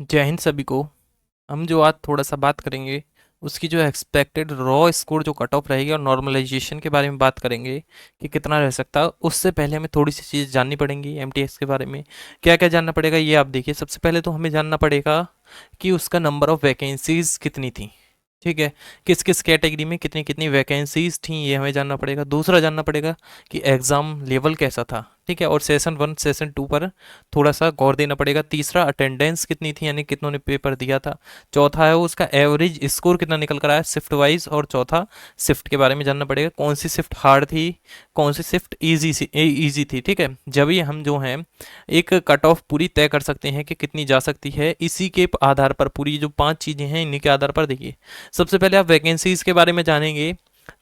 जय हिंद सभी को। हम जो आज थोड़ा सा बात करेंगे उसकी जो एक्सपेक्टेड रॉ स्कोर जो कट ऑफ रहेगी और नॉर्मलाइजेशन के बारे में बात करेंगे कि कितना रह सकता है। उससे पहले हमें थोड़ी सी चीज़ जाननी पड़ेंगी एमटीएक्स के बारे में। क्या क्या जानना पड़ेगा ये आप देखिए। सबसे पहले तो हमें जानना पड़ेगा कि उसका नंबर ऑफ़ वैकेंसीज कितनी थी। ठीक है, किस किस कैटेगरी में कितनी कितनी वैकेंसीज थी ये हमें जानना पड़ेगा। दूसरा जानना पड़ेगा कि एग्ज़ाम लेवल कैसा था। ठीक है, और सेशन वन सेशन टू पर थोड़ा सा गौर देना पड़ेगा। तीसरा अटेंडेंस कितनी थी, यानी कितनों ने पेपर दिया था। चौथा है वो उसका एवरेज स्कोर कितना निकल कर आया शिफ्ट वाइज। और चौथा शिफ्ट के बारे में जानना पड़ेगा, कौन सी शिफ्ट हार्ड थी, कौन सी शिफ्ट ईजी थी। ठीक है, जब ही हम जो हैं एक कट ऑफ पूरी तय कर सकते हैं कि कितनी जा सकती है। इसी के आधार पर पूरी जो पांच चीज़ें हैं इन्हीं के आधार पर देखिए। सबसे पहले आप वैकेंसीज के बारे में जानेंगे।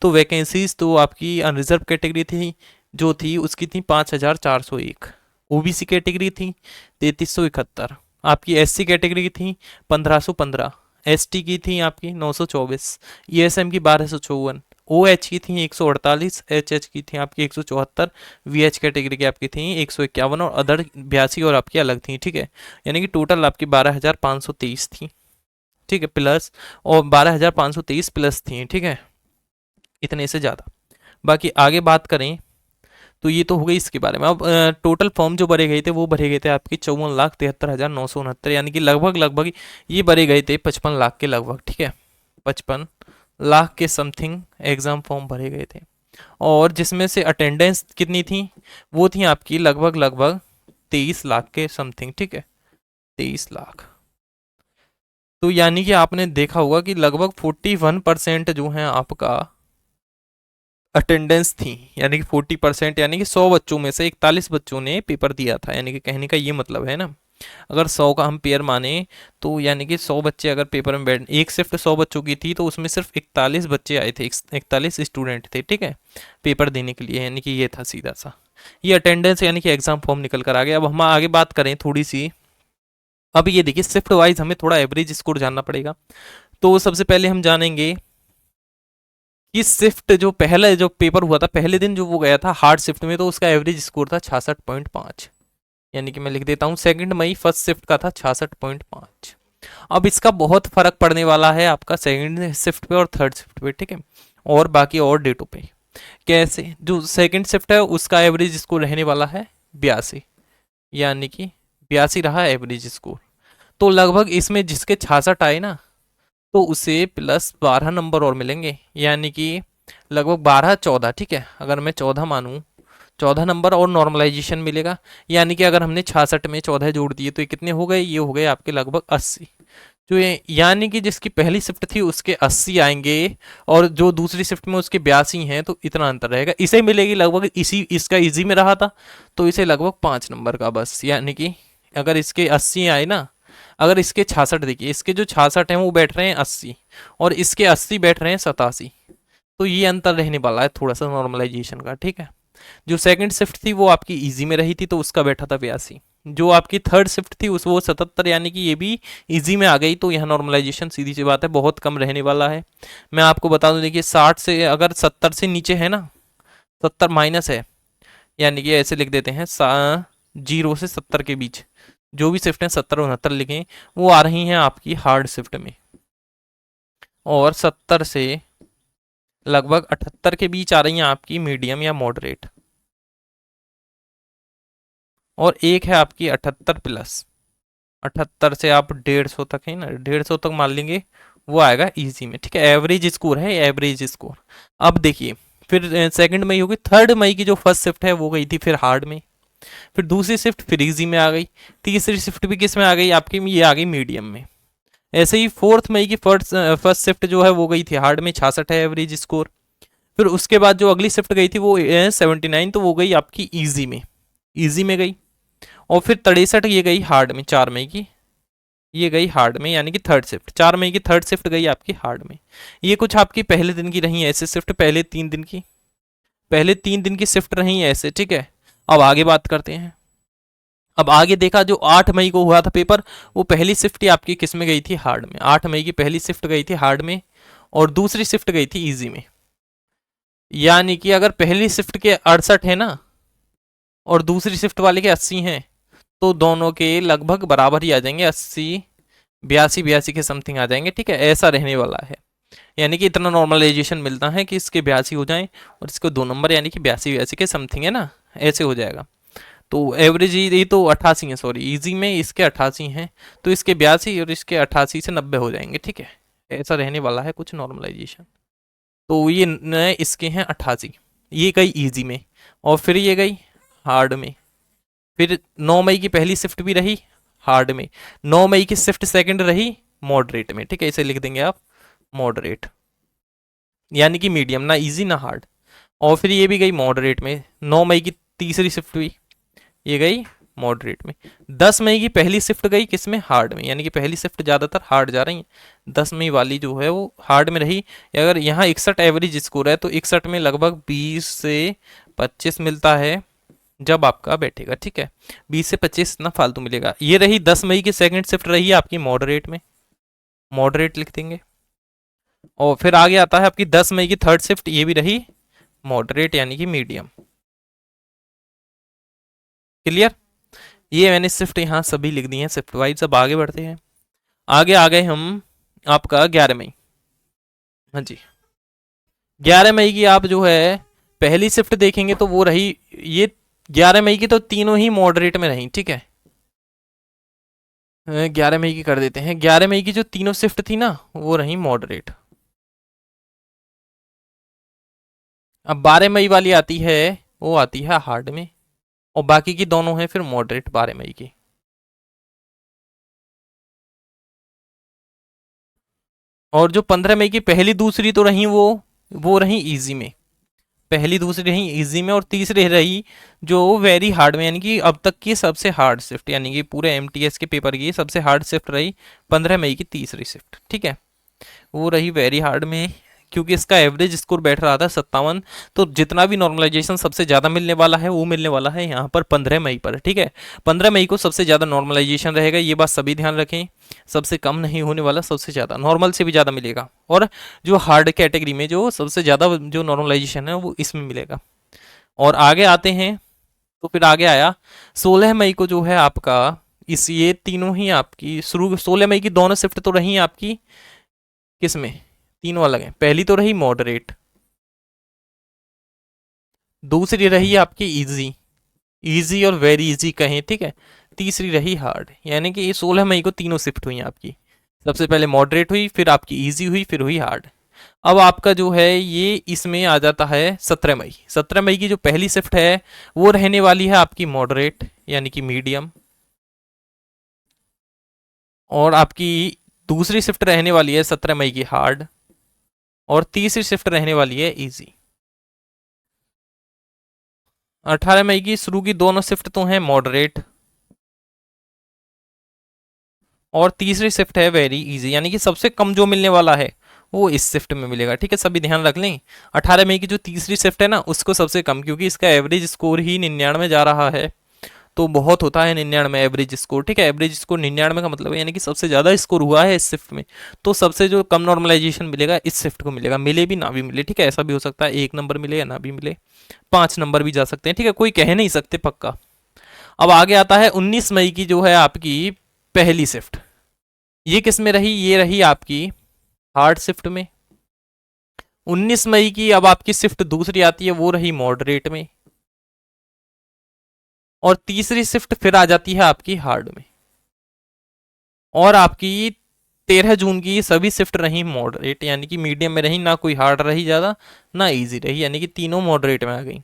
तो वैकेंसीज तो आपकी अनरिजर्व कैटेगरी थी जो थी उसकी थी 5401। ओबीसी कैटेगरी थी 3371। आपकी एससी कैटेगरी की थी 1515। एसटी की थी आपकी 924। ईएसएम की 1254। ओएच की थी 148। एचएच की थी आपकी 174। वीएच कैटेगरी की आपकी थी 151 और अदर 82 और आपकी अलग थी। ठीक है, यानी कि टोटल आपकी 12523 थी। ठीक है, प्लस और 12523 प्लस थी। ठीक है, इतने से ज़्यादा। बाकी आगे बात करें तो ये तो हो गई इसके बारे में। अब टोटल फॉर्म जो भरे गए थे वो भरे गए थे आपके 54,73,969, यानी कि लगभग लगभग ये भरे गए थे 55 लाख के लगभग। ठीक है, 55 लाख के समथिंग एग्जाम फॉर्म भरे गए थे। और जिसमें से अटेंडेंस कितनी थी, वो थी आपकी लगभग लगभग 23 लाख के समथिंग। ठीक है, 23 लाख। तो यानी कि आपने देखा होगा कि लगभग 41% जो है आपका अटेंडेंस थी, यानी कि 40%, यानी कि 100 बच्चों में से 41 बच्चों ने पेपर दिया था। यानी कि कहने का ये मतलब है ना, अगर 100 का हम पेयर माने तो यानी कि 100 बच्चे अगर पेपर में बैठ, एक शिफ्ट 100 बच्चों की थी तो उसमें सिर्फ 41 बच्चे आए थे, 41 स्टूडेंट थे। ठीक है, पेपर देने के लिए। यानी कि ये था सीधा सा ये अटेंडेंस, यानी कि एग्जाम फॉर्म निकल कर आ गया। अब हम आगे बात करें थोड़ी सी। अब ये देखिए शिफ्ट वाइज हमें थोड़ा एवरेज स्कोर जानना पड़ेगा। तो सबसे पहले हम जानेंगे कि शिफ्ट जो पहला जो पेपर हुआ था पहले दिन जो वो गया था हार्ड शिफ्ट में, तो उसका एवरेज स्कोर था 66.5। यानी कि मैं लिख देता हूँ 2 मई फर्स्ट शिफ्ट का था 66.5। अब इसका बहुत फर्क पड़ने वाला है आपका सेकंड शिफ्ट पे और थर्ड शिफ्ट पे। ठीक है, और बाकी और डेटों पे। कैसे, जो सेकंड शिफ्ट है उसका एवरेज स्कोर रहने वाला है 82, यानी कि 82 रहा एवरेज स्कोर। तो लगभग इसमें जिसके 66 आए ना तो उसे प्लस 12 नंबर और मिलेंगे, यानी कि लगभग 12 14। ठीक है, अगर मैं 14 मानूँ, 14 नंबर और नॉर्मलाइजेशन मिलेगा। यानी कि अगर हमने 66 में 14 जोड़ दिए तो ये कितने हो गए, ये हो गए आपके लगभग 80। जो ये यानी कि जिसकी पहली शिफ्ट थी उसके 80 आएंगे और जो दूसरी शिफ्ट में उसके 82 हैं, तो इतना अंतर रहेगा। इसे मिलेगी लगभग इसी, इसका इजी में रहा था तो इसे लगभग 5 नंबर का बस। यानी कि अगर इसके 80 आए ना, अगर इसके 66, देखिए इसके जो 66 हैं वो बैठ रहे हैं 80 और इसके 80 बैठ रहे हैं 87, तो ये अंतर रहने वाला है थोड़ा सा नॉर्मलाइजेशन का। ठीक है, जो सेकंड शिफ्ट थी वो आपकी इजी में रही थी तो उसका बैठा था 82। जो आपकी थर्ड शिफ्ट थी उस वो 77, यानी कि ये भी इजी में आ गई। तो यहाँ नॉर्मलाइजेशन सीधी सी बात है बहुत कम रहने वाला है। मैं आपको बता दूं, देखिए 60 से अगर 70 से नीचे है ना, 70 माइनस है, यानी कि ऐसे लिख देते हैं 0 से 70 के बीच जो भी शिफ्ट है 70 69 लिखें, वो आ रही हैं आपकी हार्ड शिफ्ट में। और 70 से लगभग 78 के बीच आ रही हैं आपकी मीडियम या मॉडरेट। और एक है आपकी 78 प्लस। 78 से आप 150 तक है ना, 150 तक मान लेंगे, वो आएगा इजी में। ठीक है, एवरेज स्कोर है, एवरेज स्कोर। अब देखिए फिर सेकंड मई होगी, थर्ड मई की जो फर्स्ट शिफ्ट है वो गई थी फिर हार्ड में, फिर दूसरी शिफ्ट फिर इजी में आ गई, तीसरी शिफ्ट भी किस में आ गई आपकी, ये आ गई मीडियम में। ऐसे ही 4 मई की फर्स्ट शिफ्ट जो है वो गई थी हार्ड में, 66 है एवरेज स्कोर। फिर उसके बाद जो अगली शिफ्ट गई थी वो 79, तो वो गई आपकी इजी में, इजी में गई। और फिर 63 ये गई हार्ड में 4 मई की, ये गई हार्ड में, यानी कि थर्ड शिफ्ट। 4 मई की थर्ड शिफ्ट गई आपकी हार्ड में। ये कुछ आपकी पहले दिन की रही ऐसे शिफ्ट, पहले 3 दिन की शिफ्ट रही ऐसे। ठीक है, अब आगे बात करते हैं। अब आगे देखा जो 8 मई को हुआ था पेपर, वो पहली शिफ्ट ही आपकी किस में गई थी, हार्ड में। 8 मई की पहली शिफ्ट गई थी हार्ड में और दूसरी शिफ्ट गई थी इजी में। यानी कि अगर पहली शिफ्ट के 68 है ना और दूसरी शिफ्ट वाले के 80 हैं, तो दोनों के लगभग बराबर ही आ जाएंगे, 80 82 82 के समथिंग आ जाएंगे, ठीक है, ऐसा रहने वाला है। यानी कि इतना नॉर्मलाइजेशन मिलता है कि इसके 82 हो जाएं और इसको 2 नंबर यानी कि 82 82 के समथिंग है ना, ऐसे हो जाएगा। तो एवरेज ये तो 88 है, सॉरी इजी में इसके 88 हैं, तो इसके 82 और इसके 88 से 90 हो जाएंगे, ठीक है, ऐसा रहने वाला है कुछ नॉर्मलाइजेशन। तो ये नए इसके हैं 88, ये गई इजी में, और फिर ये गई हार्ड में। फिर 9 मई की पहली शिफ्ट भी रही हार्ड में, 9 मई की शिफ्ट सेकंड रही मॉडरेट में, ठीक है, इसे लिख देंगे आप मॉडरेट, यानी कि मीडियम, ना इजी ना हार्ड। और फिर ये भी गई मॉडरेट में, 9 मई की तीसरी शिफ्ट हुई, ये गई मॉडरेट में। 10 मई की पहली शिफ्ट गई किस में, हार्ड में, यानी कि पहली शिफ्ट ज़्यादातर हार्ड जा रही है, 10 मई वाली जो है वो हार्ड में रही। अगर यहाँ 61 एवरेज स्कोर है तो 61 में लगभग 20 से 25 मिलता है जब आपका बैठेगा, ठीक है, 20 से 25 इतना फालतू मिलेगा। ये रही 10 मई की सेकंड शिफ्ट रही है आपकी मॉडरेट में, मॉडरेट लिख देंगे। और फिर आगे आता है आपकी 10 मई की थर्ड शिफ्ट, ये भी रही मॉडरेट यानी कि मीडियम। क्लियर, ये मैंने शिफ्ट यहाँ सभी लिख दी हैं शिफ्ट वाइज। अब आगे बढ़ते हैं, आगे आ गए हम आपका 11 मई। हाँ जी, 11 मई की आप जो है पहली शिफ्ट देखेंगे तो वो रही, ये 11 मई की तो तीनों ही मॉडरेट में रही, ठीक है, 11 मई की कर देते हैं। 11 मई की जो तीनों शिफ्ट थी ना वो रही मॉडरेट। अब 12 मई वाली आती है, वो आती है हार्ड में, और बाकी की दोनों हैं फिर मॉडरेट 12 मई की। और जो 15 मई की पहली दूसरी तो रही वो रही इजी में, पहली दूसरी रही इजी में, और तीसरी रही जो वेरी हार्ड में, यानी कि अब तक की सबसे हार्ड शिफ्ट, यानी कि पूरे एमटीएस के पेपर की सबसे हार्ड शिफ्ट रही 15 मई की तीसरी शिफ्ट, ठीक है, वो रही वेरी हार्ड में, क्योंकि इसका एवरेज स्कोर बैठ रहा था 57। तो जितना भी नॉर्मलाइजेशन सबसे ज़्यादा मिलने वाला है वो मिलने वाला है यहाँ पर 15 मई पर, ठीक है, 15 मई को सबसे ज़्यादा नॉर्मलाइजेशन रहेगा, ये बात सभी ध्यान रखें, सबसे कम नहीं होने वाला, सबसे ज़्यादा नॉर्मल से भी ज़्यादा मिलेगा। और जो हार्ड कैटेगरी में जो सबसे ज़्यादा जो नॉर्मलाइजेशन है वो इसमें मिलेगा। और आगे आते हैं, तो फिर आगे आया 16 मई को जो है आपका, इस ये तीनों ही आपकी शुरू 16 मई की दोनों शिफ्ट तो रही आपकी किसमें, तीनों अलग हैं, पहली तो रही मॉडरेट, दूसरी रही आपकी इजी, इजी और वेरी इजी कहें, ठीक है, तीसरी रही हार्ड, यानी कि ये 16 मई को तीनों शिफ्ट हुई आपकी, सबसे पहले मॉडरेट हुई, फिर आपकी इजी हुई, फिर हुई हार्ड। अब आपका जो है ये इसमें आ जाता है 17 मई। 17 मई की जो पहली शिफ्ट है वो रहने वाली है आपकी मॉडरेट यानी कि मीडियम, और आपकी दूसरी शिफ्ट रहने वाली है 17 मई की हार्ड, और तीसरी शिफ्ट रहने वाली है इजी। 18 मई की शुरू की दोनों शिफ्ट तो हैं मॉडरेट, और तीसरी शिफ्ट है वेरी इजी, यानी कि सबसे कम जो मिलने वाला है वो इस शिफ्ट में मिलेगा, ठीक है, सभी ध्यान रख लें। 18 मई की जो तीसरी शिफ्ट है ना उसको सबसे कम, क्योंकि इसका एवरेज स्कोर ही 99 जा रहा है, तो बहुत होता है 99 एवरेज स्कोर, ठीक है, एवरेज स्कोर 99 का मतलब है यानी कि सबसे ज़्यादा स्कोर हुआ है इस शिफ्ट में, तो सबसे जो कम नॉर्मलाइजेशन मिलेगा इस शिफ्ट को मिलेगा, मिले भी ना भी मिले, ठीक है, ऐसा भी हो सकता है 1 नंबर मिले या ना भी मिले, 5 नंबर भी जा सकते हैं, ठीक है, कोई कह नहीं सकते पक्का। अब आगे आता है 19 मई की जो है आपकी पहली शिफ्ट, ये किस में रही, ये रही आपकी हार्ड शिफ्ट में। 19 मई की अब आपकी शिफ्ट दूसरी आती है, वो रही मॉडरेट में, और तीसरी शिफ्ट फिर आ जाती है आपकी हार्ड में। और आपकी 13 जून की सभी शिफ्ट रही मॉडरेट यानी कि मीडियम में रही, ना कोई हार्ड रही ज़्यादा ना इजी रही, यानी कि तीनों मॉडरेट में आ गई।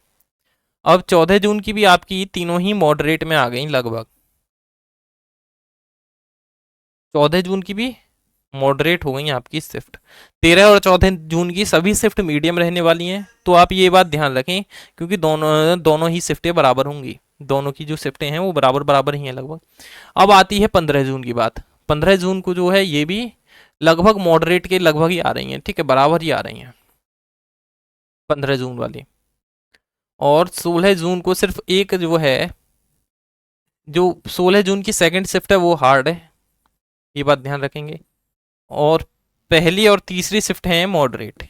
अब 14 जून की भी आपकी तीनों ही मॉडरेट में आ गई लगभग, 14 जून की भी मॉडरेट हो गई आपकी शिफ्ट। 13 और 14 जून की सभी शिफ्ट मीडियम रहने वाली हैं, तो आप ये बात ध्यान रखें, क्योंकि दोनों दोनों ही शिफ्टें बराबर होंगी, दोनों की जो शिफ्टें हैं वो बराबर बराबर ही हैं लगभग। अब आती है 15 जून की बात। 15 जून को जो है ये भी लगभग मॉडरेट के लगभग ही आ रही हैं, ठीक है, बराबर ही आ रही हैं 15 जून वाली। और 16 जून को सिर्फ एक जो है, जो 16 जून की सेकंड शिफ्ट है वो हार्ड है, ये बात ध्यान रखेंगे, और पहली और तीसरी शिफ्ट है मॉडरेट।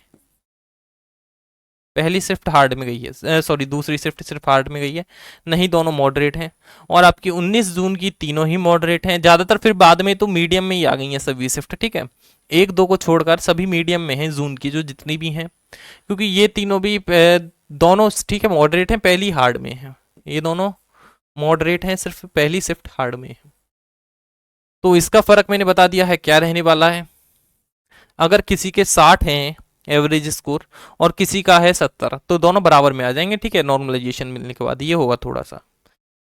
पहली शिफ्ट हार्ड में गई है, सॉरी दूसरी शिफ्ट सिर्फ हार्ड में गई है, नहीं दोनों मॉडरेट हैं। और आपकी 19 जून की तीनों ही मॉडरेट हैं, ज़्यादातर फिर बाद में तो मीडियम में ही आ गई हैं सभी शिफ्ट, ठीक है। एक दो को छोड़कर सभी मीडियम में हैं जून की जो जितनी भी हैं, क्योंकि ये तीनों भी दोनों ठीक है मॉडरेट हैं, पहली हार्ड में है, ये दोनों मॉडरेट हैं, सिर्फ पहली शिफ्ट हार्ड में है। तो इसका फर्क मैंने बता दिया है क्या रहने वाला है। अगर किसी के 60 हैं एवरेज स्कोर और किसी का है 70, तो दोनों बराबर में आ जाएंगे, ठीक है। नॉर्मलाइजेशन मिलने के बाद ये होगा थोड़ा सा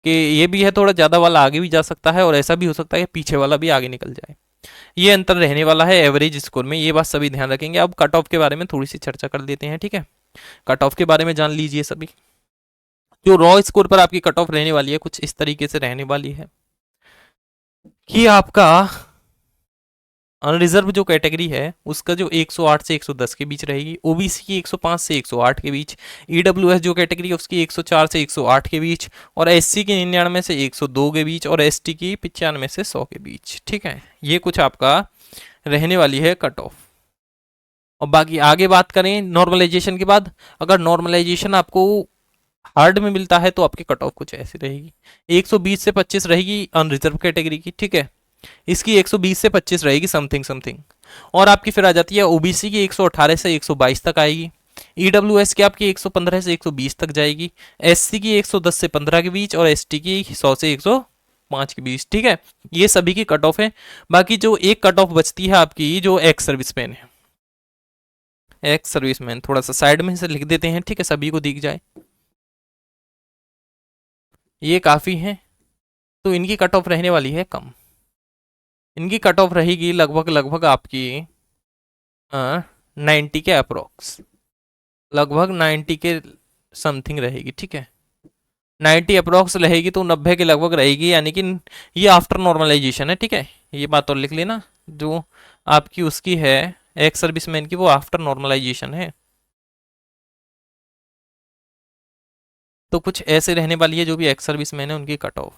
कि ये भी है थोड़ा ज़्यादा वाला आगे भी जा सकता है, और ऐसा भी हो सकता है कि पीछे वाला भी आगे निकल जाए। ये अंतर रहने वाला है एवरेज स्कोर में, ये बात सभी ध्यान रखेंगे। अब कट ऑफ के बारे में थोड़ी सी चर्चा कर देते हैं, ठीक है। कट ऑफ के बारे में जान लीजिए सभी। जो रॉ स्कोर पर आपकी कट ऑफ रहने वाली है कुछ इस तरीके से रहने वाली है कि आपका अनरिजर्व जो कैटेगरी है उसका जो 108 से 110 के बीच रहेगी, ओबीसी की 105 से 108 के बीच, ईडब्ल्यूएस जो कैटेगरी है उसकी 104 से 108 के बीच, और एससी की 99 से 102 के बीच, और एसटी की 95 से 100 के बीच, ठीक है। ये कुछ आपका रहने वाली है कट ऑफ। और बाकी आगे बात करें नॉर्मलाइजेशन के बाद, अगर नॉर्मलाइजेशन आपको हार्ड में मिलता है तो आपकी कट ऑफ कुछ ऐसी रहेगी, 120 से 25 रहेगी अनरिजर्व कैटेगरी की, ठीक है। इसकी 120 से 25 रहेगी समथिंग समथिंग। और आपकी फिर आ जाती है ओबीसी की 118 से 122 तक आएगी, ईडब्ल्यूएस की आपकी 115 से 120 तक जाएगी, एससी की 110 से 15 के बीच, और एसटी की 100 से 105 के बीच, ठीक है। ये सभी की कट ऑफ है। बाकी जो एक कट ऑफ बचती है आपकी जो एक्स सर्विसमैन है, एक्स सर्विसमैन थोड़ा सा साइड में से लिख देते हैं, ठीक है, सभी को दिख जाए। ये काफ़ी है, तो इनकी कट ऑफ रहने वाली है कम। इनकी कट ऑफ रहेगी लगभग लगभग आपकी 90 के अप्रोक्स, लगभग 90 के समथिंग रहेगी, ठीक है। 90 अप्रोक्स रहेगी तो 90 के लगभग रहेगी, यानी कि ये आफ्टर नॉर्मलाइजेशन है, ठीक है। ये बात और लिख लेना, जो आपकी उसकी है एक्स सर्विसमैन की वो आफ्टर नॉर्मलाइजेशन है। तो कुछ ऐसे रहने वाली है जो भी एक्स सर्विसमैन है उनकी कट ऑफ।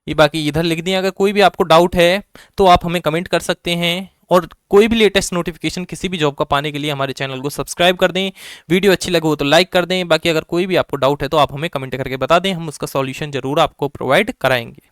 ये बाकी इधर लिख दिए। अगर कोई भी आपको डाउट है तो आप हमें कमेंट कर सकते हैं, और कोई भी लेटेस्ट नोटिफिकेशन किसी भी जॉब का पाने के लिए हमारे चैनल को सब्सक्राइब कर दें। वीडियो अच्छी लगे हो तो लाइक कर दें। बाकी अगर कोई भी आपको डाउट है तो आप हमें कमेंट करके बता दें, हम उसका सॉल्यूशन जरूर आपको प्रोवाइड कराएंगे।